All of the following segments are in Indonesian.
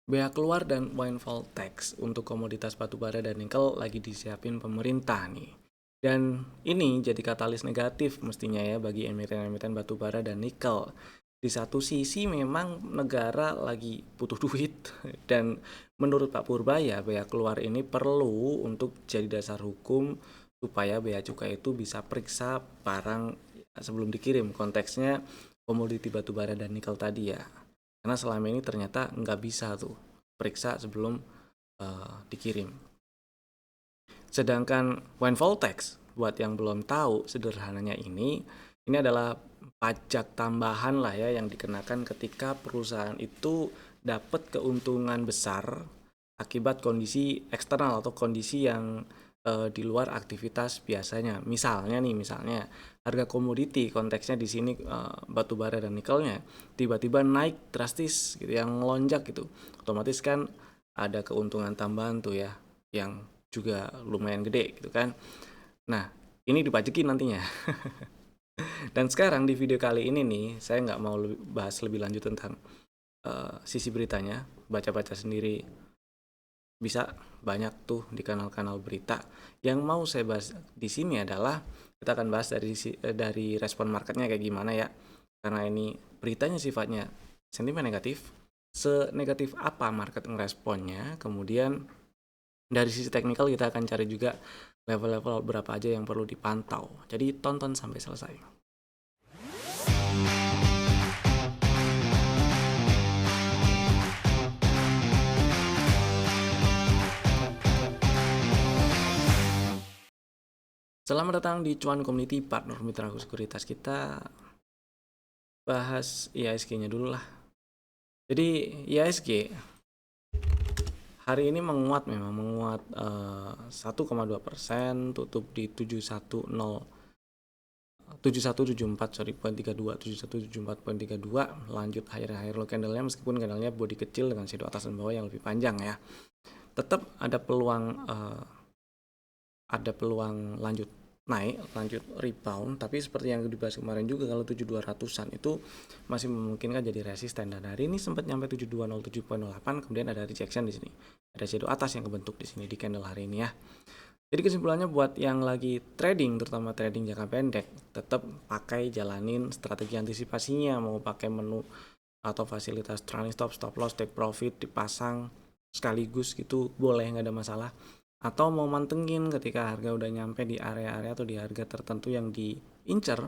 Bea keluar dan windfall tax untuk komoditas batubara dan nikel lagi disiapin pemerintah nih. Dan ini jadi katalis negatif mestinya ya bagi emiten-emiten batubara dan nikel. Di satu sisi memang negara lagi butuh duit dan menurut Pak Purbaya bea keluar ini perlu untuk jadi dasar hukum supaya bea cukai itu bisa periksa barang sebelum dikirim. Konteksnya komoditi batubara dan nikel tadi ya. Karena selama ini ternyata nggak bisa tuh periksa sebelum dikirim. Sedangkan windfall tax, buat yang belum tahu sederhananya ini adalah pajak tambahan lah ya yang dikenakan ketika perusahaan itu dapat keuntungan besar akibat kondisi eksternal atau kondisi yang di luar aktivitas biasanya. Misalnya harga komoditi konteksnya di sini batu bara dan nikelnya tiba-tiba naik drastis gitu, yang melonjak gitu. Otomatis kan ada keuntungan tambahan tuh ya yang juga lumayan gede gitu kan. Nah, ini dipajekin nantinya. Dan sekarang di video kali ini nih, saya nggak mau bahas lebih lanjut tentang sisi beritanya, baca-baca sendiri bisa banyak tuh di kanal-kanal berita. Yang mau saya bahas di sini adalah kita akan bahas dari respon marketnya kayak gimana ya. Karena ini beritanya sifatnya sentimen negatif. Senegatif apa market ngeresponnya? Kemudian dari sisi teknikal kita akan cari juga level-level berapa aja yang perlu dipantau. Jadi tonton sampai selesai. Selamat datang di Cuan Community, partner mitra sekuritas kita. Bahas IHSG-nya dulu lah. Jadi IHSG hari ini menguat, memang menguat 1,2%, tutup di 7174,32, lanjut higher low candle-nya meskipun candle-nya body kecil dengan shadow atas dan bawah yang lebih panjang ya. Tetap ada peluang lanjut naik, lanjut rebound, tapi seperti yang dibahas kemarin juga kalau 7200-an itu masih memungkinkan jadi resisten, dan hari ini sempat nyampe 7207.08, kemudian ada rejection di sini. Ada shadow atas yang kebentuk di sini di candle hari ini ya. Jadi kesimpulannya buat yang lagi trading, terutama trading jangka pendek, tetap pakai jalanin strategi antisipasinya, mau pakai menu atau fasilitas trailing stop loss, take profit dipasang sekaligus gitu boleh, nggak ada masalah. Atau mau mantengin ketika harga udah nyampe di area-area atau di harga tertentu yang diincar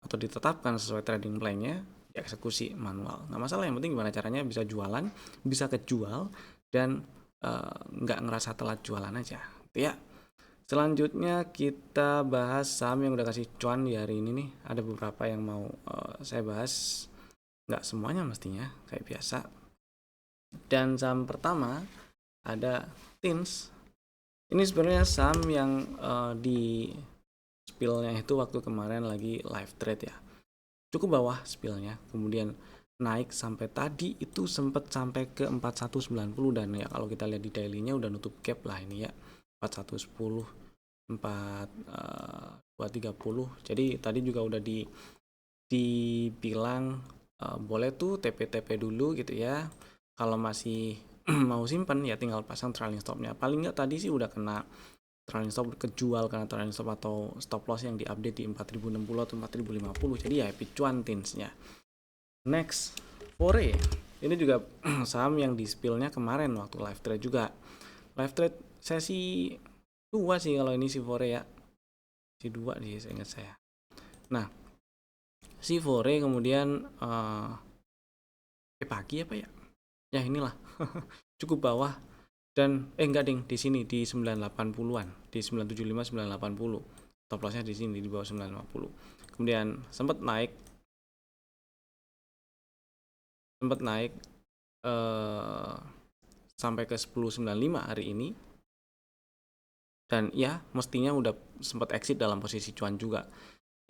atau ditetapkan sesuai trading plan-nya, dieksekusi manual. Nggak masalah, yang penting gimana caranya bisa jualan, bisa kejual, dan nggak ngerasa telat jualan aja. Ya. Selanjutnya kita bahas saham yang udah kasih cuan di hari ini nih. Ada beberapa yang mau saya bahas, nggak semuanya mestinya, kayak biasa. Dan saham pertama ada Tins. Ini sebenarnya saham yang di spillnya itu waktu kemarin lagi live trade ya. Cukup bawah spillnya, kemudian naik sampai tadi itu sempat sampai ke 4190, dan ya kalau kita lihat di daily-nya udah nutup gap lah ini ya. 4110, 4230. Jadi tadi juga udah dibilang boleh tuh TP-TP dulu gitu ya. Kalau masih mau simpan ya tinggal pasang trailing stopnya. Paling nggak tadi sih udah kena trailing stop, kejual karena trailing stop atau stop loss yang diupdate di 4060 atau 4050. Jadi ya happy cuan tinsnya. Next, Fore. Ini juga saham yang di spill-nya kemarin waktu live trade juga. Live trade sesi 2 sih kalau ini si Fore ya. Si 2 sih seingat saya. Nah, si Fore kemudian pagi apa ya? Ya inilah. Cukup bawah. Dan enggak ding, di sini di 980-an, di 975 980. Stop loss-nya di sini di bawah 950. Kemudian sempat naik sampai ke 1095 hari ini. Dan ya, mestinya udah sempat exit dalam posisi cuan juga.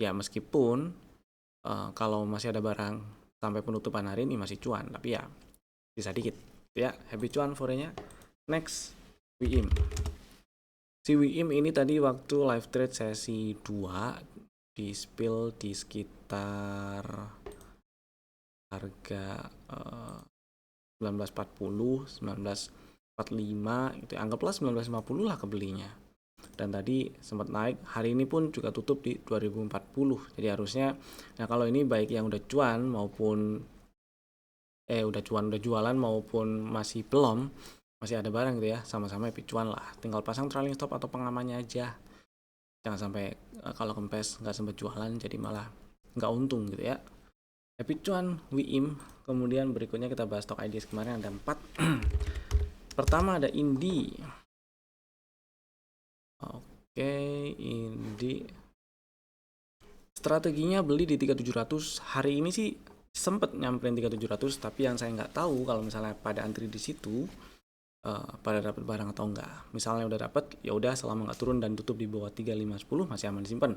Ya, meskipun kalau masih ada barang sampai penutupan hari ini masih cuan, tapi ya bisa dikit. Ya, happy cuan forenya. Next, WIM. Si WIM ini tadi waktu live trade sesi 2 di spill di sekitar harga 1940, 1945 gitu ya. Anggaplah 1950 lah kebelinya. Dan tadi sempat naik, hari ini pun juga tutup di 2040. Jadi harusnya, nah kalau ini baik yang udah cuan maupun udah jualan maupun masih belum, masih ada barang gitu ya, sama-sama epic cuan lah. Tinggal pasang trailing stop atau pengamannya aja. Jangan sampai kalau kempes nggak sempat jualan jadi malah nggak untung gitu ya. Epic cuan, WIM. Kemudian berikutnya kita bahas stock ideas, kemarin ada 4. Pertama ada Indi. Oke, Indi. Strateginya beli di 3700. Hari ini sih sempet nyamperin 3700, tapi yang saya nggak tahu kalau misalnya pada antri di situ pada dapat barang atau enggak. Misalnya udah dapat, ya udah selama nggak turun dan tutup di bawah 3510 masih aman disimpan.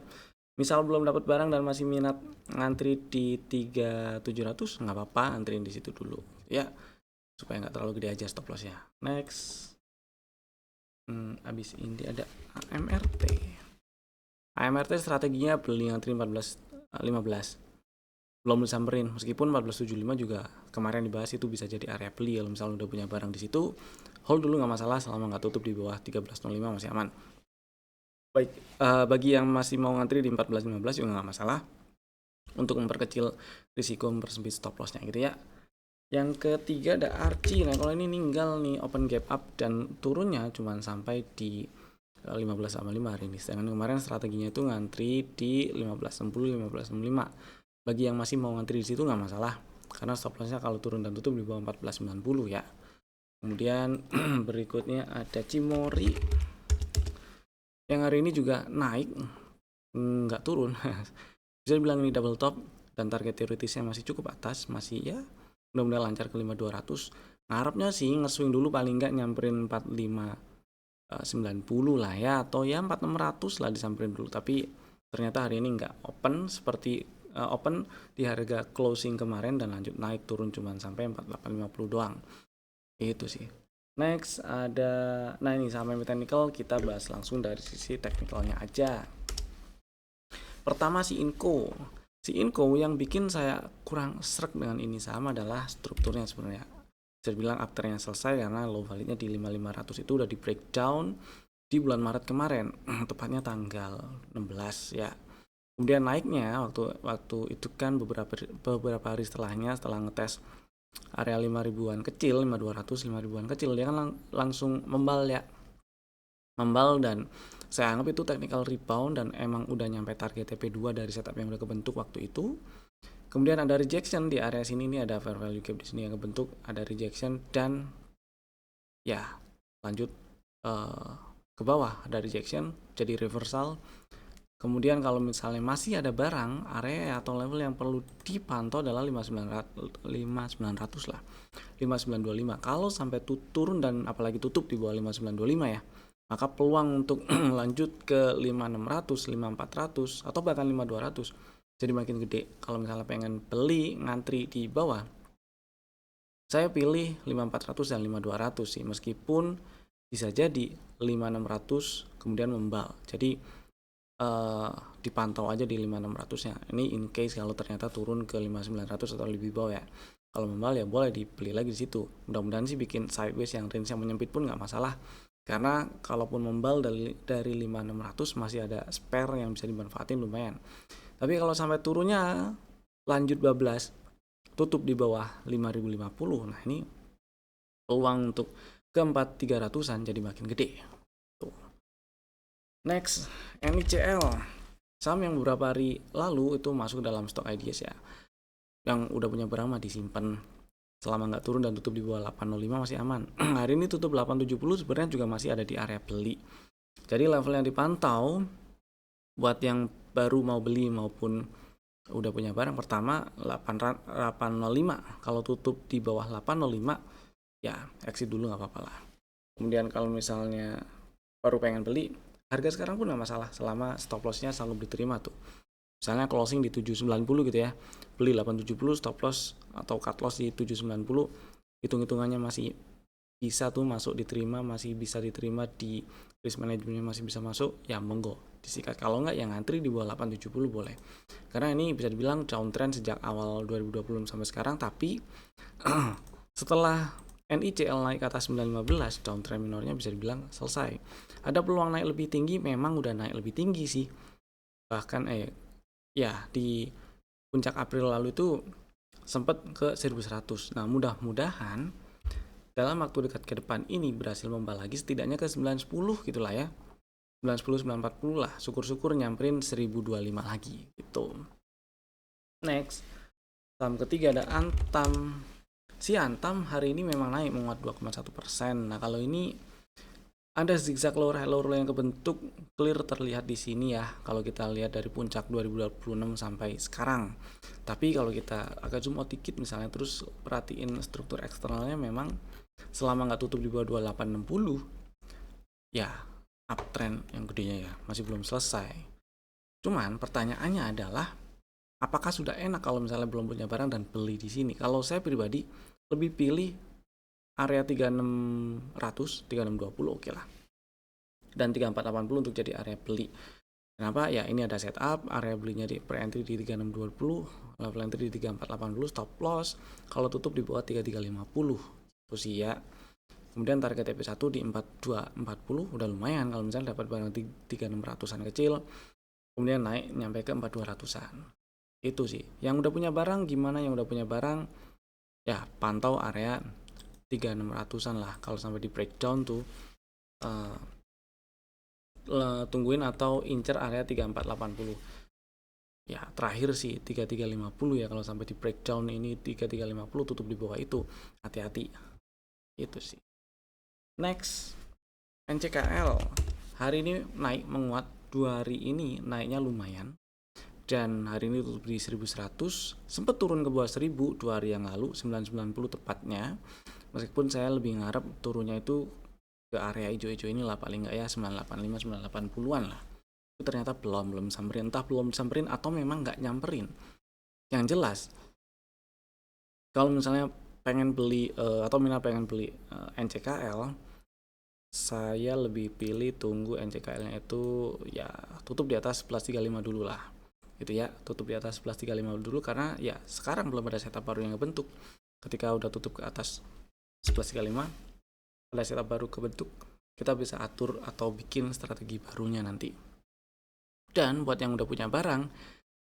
Misal belum dapat barang dan masih minat ngantri di 3700, nggak apa-apa, antriin di situ dulu ya, supaya nggak terlalu gede aja stop lossnya. Next, abis ini ada AMRT. AMRT strateginya beli ngantri 14.15, belum disamperin, meskipun 14.75 juga kemarin dibahas itu bisa jadi area beli. Kalau misalnya udah punya barang di situ, hold dulu nggak masalah, selama nggak tutup di bawah 13.05 masih aman. Baik, bagi yang masih mau ngantri di 14.15 juga nggak masalah, untuk memperkecil risiko, mempersempit stop lossnya gitu ya. Yang ketiga ada Archie. Nah kalau ini ninggal nih, open gap up dan turunnya cuma sampai di 15.5 hari ini. Sedangkan kemarin strateginya itu ngantri di 15.60, 15.65. Bagi yang masih mau ngantri di situ nggak masalah, karena stop lossnya kalau turun dan tutup di bawah 14.90 ya. Kemudian berikutnya ada Cimori, yang hari ini juga naik, nggak turun. Bisa dibilang ini double top, dan target teoritisnya masih cukup atas, masih ya mudah-mudahan lancar ke 5200. Ngarepnya sih nge-swing dulu paling nggak nyamperin 4590 lah ya, atau ya 4600 lah disamperin dulu. Tapi ternyata hari ini nggak open seperti open di harga closing kemarin dan lanjut naik turun cuman sampai 4850 doang. Itu sih. Next ada, nah ini saham technical, kita bahas langsung dari sisi teknikalnya aja. Pertama si Inco. Si Inco yang bikin saya kurang srek dengan ini saham adalah strukturnya sebenarnya. Saya bilang afternya selesai karena low value-nya di 5500 itu udah di breakdown di bulan Maret kemarin, tepatnya tanggal 16 ya. Kemudian naiknya waktu itu kan beberapa hari setelahnya, setelah ngetes area 5 ribuan kecil, 5200, 5 ribuan kecil, dia kan langsung membal ya. Membal, dan saya anggap itu technical rebound dan emang udah nyampe target TP2 dari setup yang udah kebentuk waktu itu. Kemudian ada rejection di area sini, ini ada fair value gap di sini yang kebentuk, ada rejection dan ya lanjut ke bawah, ada rejection jadi reversal. Kemudian kalau misalnya masih ada barang, area atau level yang perlu dipantau adalah 5900 lah, 5925. Kalau sampai turun dan apalagi tutup di bawah 5925 ya, maka peluang untuk lanjut ke 5600, 5400 atau bahkan 5200 jadi makin gede. Kalau misalnya pengen beli ngantri di bawah, saya pilih 5400 dan 5200 sih, meskipun bisa jadi 5600 kemudian membal. Jadi dipantau aja di 5600 nya. Ini in case kalau ternyata turun ke 5900 atau lebih bawah ya. Kalau membal ya boleh dibeli lagi di situ. Mudah-mudahan sih bikin sideways yang range yang menyempit pun nggak masalah. Karena kalaupun membal dari 5600 masih ada spare yang bisa dimanfaatin lumayan. Tapi kalau sampai turunnya lanjut bablas, tutup di bawah 5050, nah ini peluang untuk ke 4300-an jadi makin gede. Tuh. Next, NICL, saham yang beberapa hari lalu itu masuk dalam stock ideas ya, yang udah punya barang mah disimpan, selama nggak turun dan tutup di bawah 805 masih aman. Hari ini tutup 870 sebenarnya juga masih ada di area beli. Jadi level yang dipantau buat yang baru mau beli maupun udah punya barang, pertama 805. Kalau tutup di bawah 805 ya exit dulu nggak apa-apa lah. Kemudian kalau misalnya baru pengen beli, harga sekarang pun nggak masalah selama stop lossnya selalu diterima tuh. Misalnya closing di 790 gitu ya, beli 870, stop loss atau cut loss di 790, hitung-hitungannya masih bisa tuh masuk diterima, masih bisa diterima di risk manajemennya masih bisa masuk, ya monggo disikat. Kalau nggak yang ngantri di bawah 870 boleh. Karena ini bisa dibilang downtrend sejak awal 2020 sampai sekarang, tapi Setelah NICL naik ke atas 915, downtrend minornya bisa dibilang selesai. Ada peluang naik lebih tinggi, memang udah naik lebih tinggi sih. Bahkan ya di puncak April lalu itu sempat ke 1100. Nah, mudah-mudahan dalam waktu dekat ke depan ini berhasil membalik lagi setidaknya ke 910 gitulah ya. 910 940 lah. Syukur-syukur nyamperin 1025 lagi gitu. Next, saham ketiga ada Antam. Si Antam hari ini memang naik menguat 2,1%. Nah, kalau ini ada zigzag lower yang kebentuk clear terlihat di sini ya. Kalau kita lihat dari puncak 2026 sampai sekarang. Tapi kalau kita agak zoom out dikit misalnya terus perhatiin struktur eksternalnya, memang selama nggak tutup di bawah 2860 ya uptrend yang gedenya ya masih belum selesai. Cuman pertanyaannya adalah apakah sudah enak kalau misalnya belum punya barang dan beli di sini? Kalau saya pribadi lebih pilih area 3600, 3620 oke lah. Dan 3480 untuk jadi area beli. Kenapa? Ya ini ada setup, area belinya di pre-entry di 3620, level entry di 3480, stop loss kalau tutup di bawah 3350. Itu sih ya. Kemudian target TP1 di 4240 udah lumayan kalau misalnya dapat barang 3600-an kecil. Kemudian naik nyampe ke 4200-an. Itu sih. Yang udah punya barang gimana? Yang udah punya barang ya pantau area 3600-an lah. Kalau sampai di breakdown tuh tungguin atau incer area 3480. Ya terakhir sih 3350 ya, kalau sampai di breakdown ini 3350 tutup di bawah itu hati-hati. Itu sih. Next, NCKL hari ini naik menguat, 2 hari ini naiknya lumayan. Dan hari ini tutup di 1100, sempat turun ke bawah 1000 2 hari yang lalu, 990 tepatnya. Meskipun saya lebih ngarep turunnya itu ke area hijau-hijau ini lah, paling nggak ya 985 980-an lah. Itu ternyata belum samperin, entah belum samperin atau memang nggak nyamperin. Yang jelas kalau misalnya pengen beli atau minat pengen beli NCKL, saya lebih pilih tunggu NCKL-nya itu ya tutup di atas 1135 dulu lah. Gitu ya, tutup di atas 1135 dulu karena ya sekarang belum ada setup baru yang kebentuk. Ketika udah tutup ke atas 1135, ada setup baru kebentuk, kita bisa atur atau bikin strategi barunya nanti. Dan buat yang udah punya barang,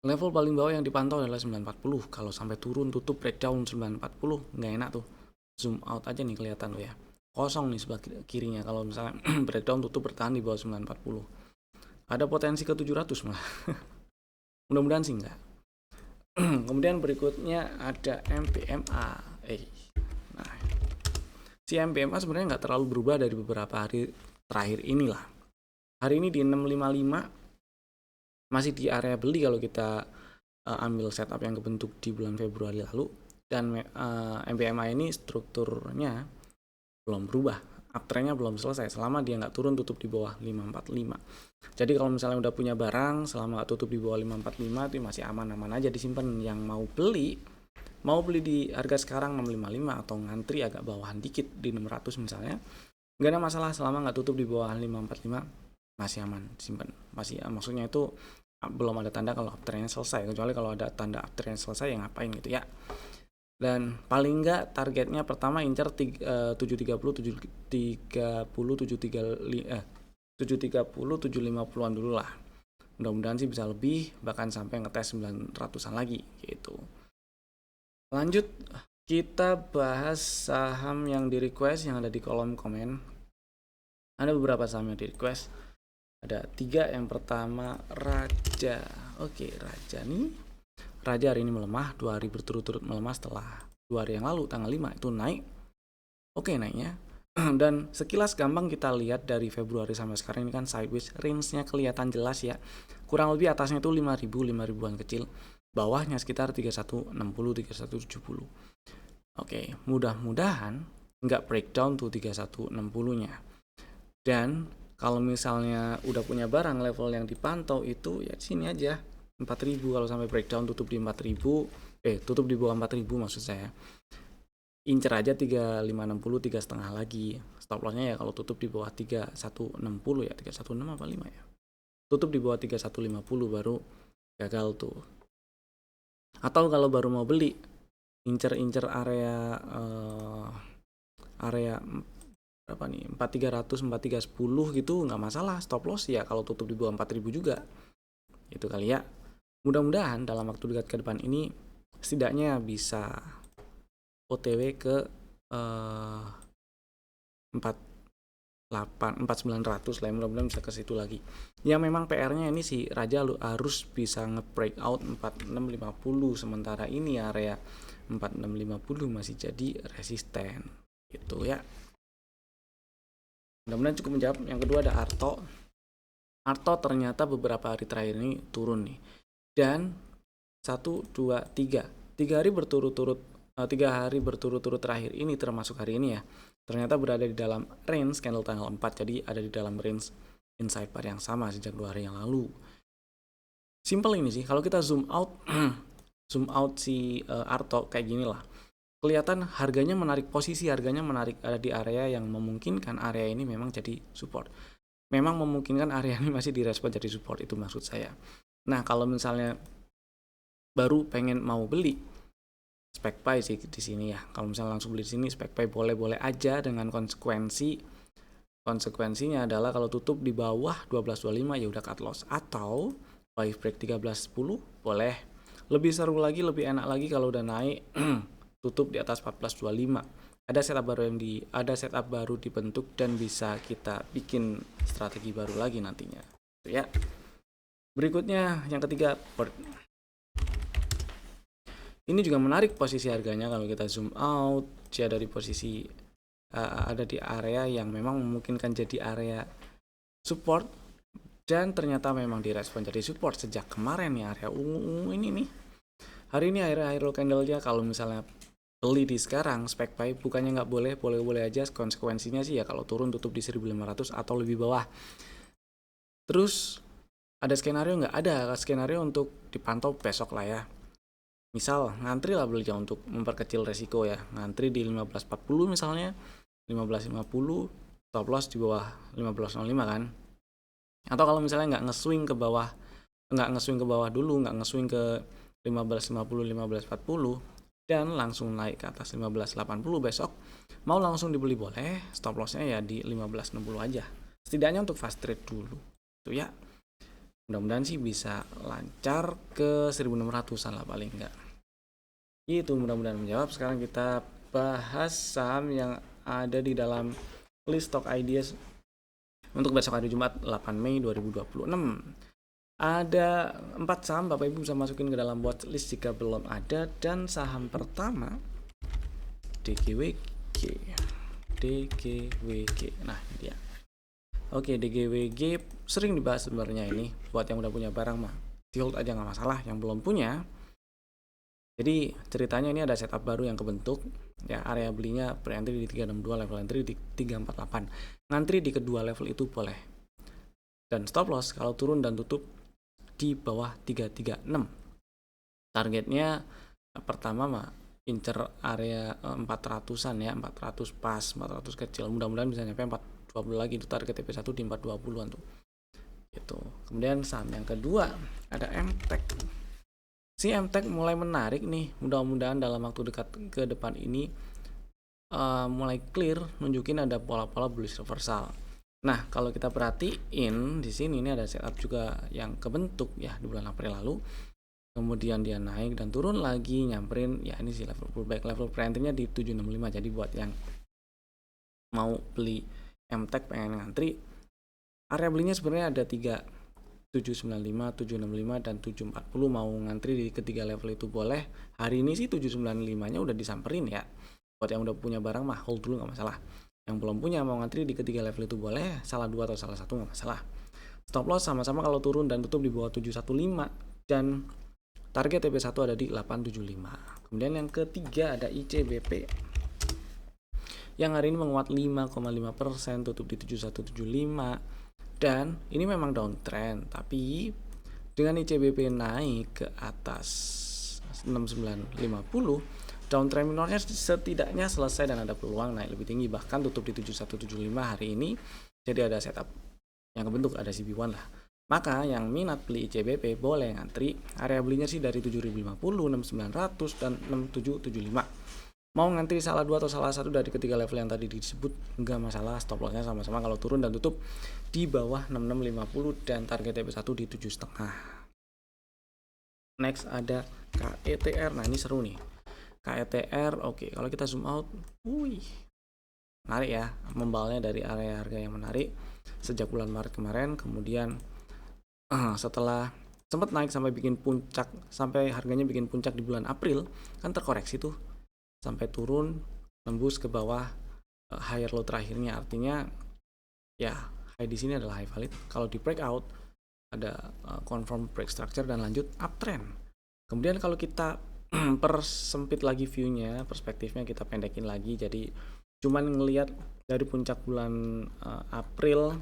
level paling bawah yang dipantau adalah 940. Kalau sampai turun tutup breakdown 940 nggak enak tuh. Zoom out aja nih kelihatan tuh ya. Kosong nih sebelah kirinya kalau misalnya breakdown tutup bertahan di bawah 940. Ada potensi ke 700 malah. Mudah-mudahan sih enggak. Kemudian berikutnya ada MPMA. Nah, si MPMA sebenarnya nggak terlalu berubah dari beberapa hari terakhir inilah. Hari ini di 655 masih di area beli kalau kita ambil setup yang kebentuk di bulan Februari lalu. Dan MPMA ini strukturnya belum berubah, uptrendnya belum selesai selama dia nggak turun tutup di bawah 545. Jadi kalau misalnya udah punya barang selama nggak tutup di bawah 545 itu masih aman-aman aja disimpan. Yang mau beli di harga sekarang 655 atau ngantri agak bawahan dikit di 600 misalnya, nggak ada masalah selama nggak tutup di bawah 545, masih aman simpan. Masih maksudnya itu belum ada tanda kalau uptrendnya selesai, kecuali kalau ada tanda uptrendnya selesai ya ngapain gitu ya. Dan paling nggak targetnya pertama incar 730 730 750-an dulu lah. Mudah-mudahan sih bisa lebih, bahkan sampai ngetes 900-an lagi gitu. Lanjut, kita bahas saham yang di request yang ada di kolom komen. Ada beberapa saham yang di request. Ada 3. Yang pertama Raja. Oke, Raja nih. Raja hari ini melemah, 2 hari berturut-turut melemah setelah 2 hari yang lalu tanggal 5 itu naik. Oke, naiknya. Dan sekilas gampang kita lihat dari Februari sampai sekarang ini kan sideways, range-nya kelihatan jelas ya. Kurang lebih atasnya itu 5.000-an kecil, bawahnya sekitar 3160 3170. Oke, mudah-mudahan nggak breakdown tuh 3160-nya. Dan kalau misalnya udah punya barang level yang dipantau itu ya sini aja 4.000. Kalau sampai breakdown tutup di 4.000, tutup di bawah 4.000 maksud saya, incer aja 3560, 3,5 lagi. Stop lossnya ya kalau tutup di bawah 3160 ya, 316 apa 5 ya. Tutup di bawah 3150 baru gagal tuh. Atau kalau baru mau beli incer area berapa nih, 4300 4310 gitu nggak masalah. Stop loss ya kalau tutup di bawah 4000 juga itu kali ya. Mudah-mudahan dalam waktu dekat ke depan ini setidaknya bisa OTW ke 4900 lah, mudah-mudahan bisa ke situ lagi. Ya memang PR-nya ini si Raja harus bisa nge-breakout 4650, sementara ini area 4650 masih jadi resisten gitu ya. Mudah-mudahan cukup menjawab. Yang kedua ada Arto. Arto ternyata beberapa hari terakhir ini turun nih. Dan 1, 2, 3 hari berturut-turut 3 hari berturut-turut terakhir ini termasuk hari ini ya, ternyata berada di dalam range candle tanggal 4. Jadi ada di dalam range inside bar yang sama sejak 2 hari yang lalu. Simple ini sih. Kalau kita zoom out si Arto kayak gini lah. Kelihatan harganya menarik, posisi harganya menarik, ada di area yang memungkinkan area ini memang jadi support. Memang memungkinkan area ini masih direspon jadi support, itu maksud saya. Nah, kalau misalnya baru pengen mau beli, spec buy sih di sini ya. Kalau misalnya langsung beli di sini spec buy boleh-boleh aja, dengan konsekuensinya adalah kalau tutup di bawah 1225 ya udah cut loss, atau buy break 1310 boleh. Lebih seru lagi, lebih enak lagi kalau udah naik tutup di atas 1425. Ada setup baru dibentuk dan bisa kita bikin strategi baru lagi nantinya. Itu ya. Berikutnya yang ketiga, Bird. Ini juga menarik posisi harganya. Kalau kita zoom out, dia dari posisi ada di area yang memang memungkinkan jadi area support, dan ternyata memang direspon jadi support sejak kemarin nih, area ungu ini nih. Hari ini area hero candle-nya kalau misalnya beli di sekarang spec buy bukannya nggak boleh aja. Konsekuensinya sih ya kalau turun tutup di 1500 atau lebih bawah. Terus ada skenario nggak? Ada skenario untuk dipantau besok lah ya. Misal ngantri lah beli untuk memperkecil resiko ya, ngantri di 1540 misalnya, 1550, stop loss di bawah 1505 kan. Atau kalau misalnya nggak nge-swing ke bawah dulu, nggak nge-swing ke 1550, 1540 dan langsung naik ke atas 1580 besok, mau langsung dibeli boleh, stop lossnya ya di 1560 aja, setidaknya untuk fast trade dulu itu ya. Mudah-mudahan sih bisa lancar ke 1600an lah paling enggak. Itu mudah-mudahan menjawab. Sekarang kita bahas saham yang ada di dalam list stock ideas untuk besok hari Jumat 8 Mei 2026. Ada 4 saham, Bapak Ibu bisa masukin ke dalam watchlist jika belum ada. Dan saham pertama DGWG. Nah ini dia. Oke, DGWG sering dibahas sebenarnya ini. Buat yang udah punya barang mah di hold aja nggak masalah. Yang belum punya, jadi ceritanya ini ada setup baru yang kebentuk ya. Area belinya pre-entry di 362, level entry di 348. Ngantri di kedua level itu boleh. Dan stop loss kalau turun dan tutup di bawah 336. Targetnya pertama mah incer area 400-an ya, 400 pas, 400 kecil. Mudah-mudahan bisa nyampe 420 lagi, itu target TP1 di 420-an tuh. Gitu. Kemudian saham yang kedua ada MTEK. Si MTEK mulai menarik nih. Mudah-mudahan dalam waktu dekat ke depan ini mulai clear, nunjukin ada pola-pola bullish reversal. Nah, kalau kita perhatiin di sini ini ada setup juga yang kebentuk ya di bulan April lalu. Kemudian dia naik dan turun lagi, nyamperin ya ini sih level pullback, level pre-entry-nya di 765. Jadi buat yang mau beli MTEK pengen ngantri, area belinya sebenarnya ada 3, 795, 765 dan 740. Mau ngantri di ketiga level itu boleh. Hari ini sih 795-nya udah disamperin ya. Buat yang udah punya barang mah hold dulu nggak masalah. Yang belum punya mau ngantri di ketiga level itu boleh, salah 2 atau salah 1 nggak masalah. Stop loss sama-sama kalau turun dan tutup di bawah 715 dan target TP1 ada di 875. Kemudian yang ketiga ada ICBP yang hari ini menguat 5,5%, tutup di 7175 dan ini memang downtrend, tapi dengan ICBP naik ke atas 6950, downtrend minornya setidaknya selesai dan ada peluang naik lebih tinggi, bahkan tutup di 7175 hari ini. Jadi ada setup yang kebentuk, ada CB1 lah. Maka yang minat beli ICBP boleh ngantri. Area belinya sih dari 7.050, 6.900 dan 6.775. Mau ngantri salah dua atau salah satu dari ketiga level yang tadi disebut nggak masalah, stop lossnya sama-sama kalau turun dan tutup di bawah 6650 dan target TP1 di 7,5. Next ada KETR. Nah ini seru nih. KETR, oke, kalau kita zoom out, menarik ya, membalnya dari area harga yang menarik sejak bulan Maret kemarin. Kemudian setelah sempat naik sampai bikin puncak, sampai harganya bikin puncak di bulan April, kan terkoreksi tuh sampai turun tembus ke bawah higher low terakhirnya. Artinya ya high di sini adalah high valid. Kalau di breakout ada confirm break structure dan lanjut uptrend. Kemudian kalau kita persempit lagi view-nya, perspektifnya kita pendekin lagi, jadi cuman ngelihat dari puncak bulan April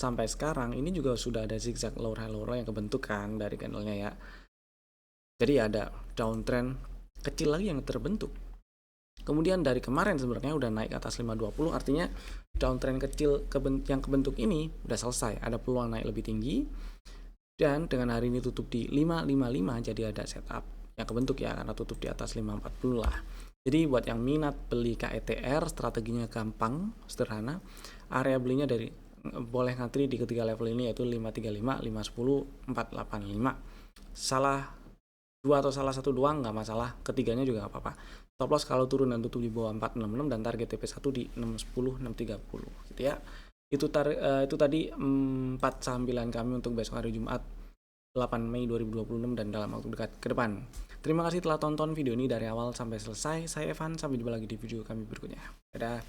sampai sekarang ini juga sudah ada zigzag lower high lower yang kebentuk kan dari candlenya ya. Jadi ada downtrend kecil lagi yang terbentuk. Kemudian dari kemarin sebenarnya udah naik ke atas 520, artinya downtrend kecil yang kebentuk ini udah selesai, ada peluang naik lebih tinggi. Dan dengan hari ini tutup di 555, jadi ada setup yang kebentuk ya, karena tutup di atas 540 lah. Jadi buat yang minat beli KETR, strateginya gampang, sederhana. Area belinya dari boleh ngantri di ketiga level ini, yaitu 535, 510, 485. Salah dua atau salah satu doang nggak masalah, ketiganya juga nggak apa-apa. Stop loss kalau turun dan tutup di bawah 466 dan target TP1 di 610, 630 gitu ya. Itu tadi 4 saham pilihan kami untuk besok hari Jumat 8 Mei 2026 dan dalam waktu dekat ke depan. Terima kasih telah tonton video ini dari awal sampai selesai. Saya Evan, sampai jumpa lagi di video kami berikutnya. Dadah.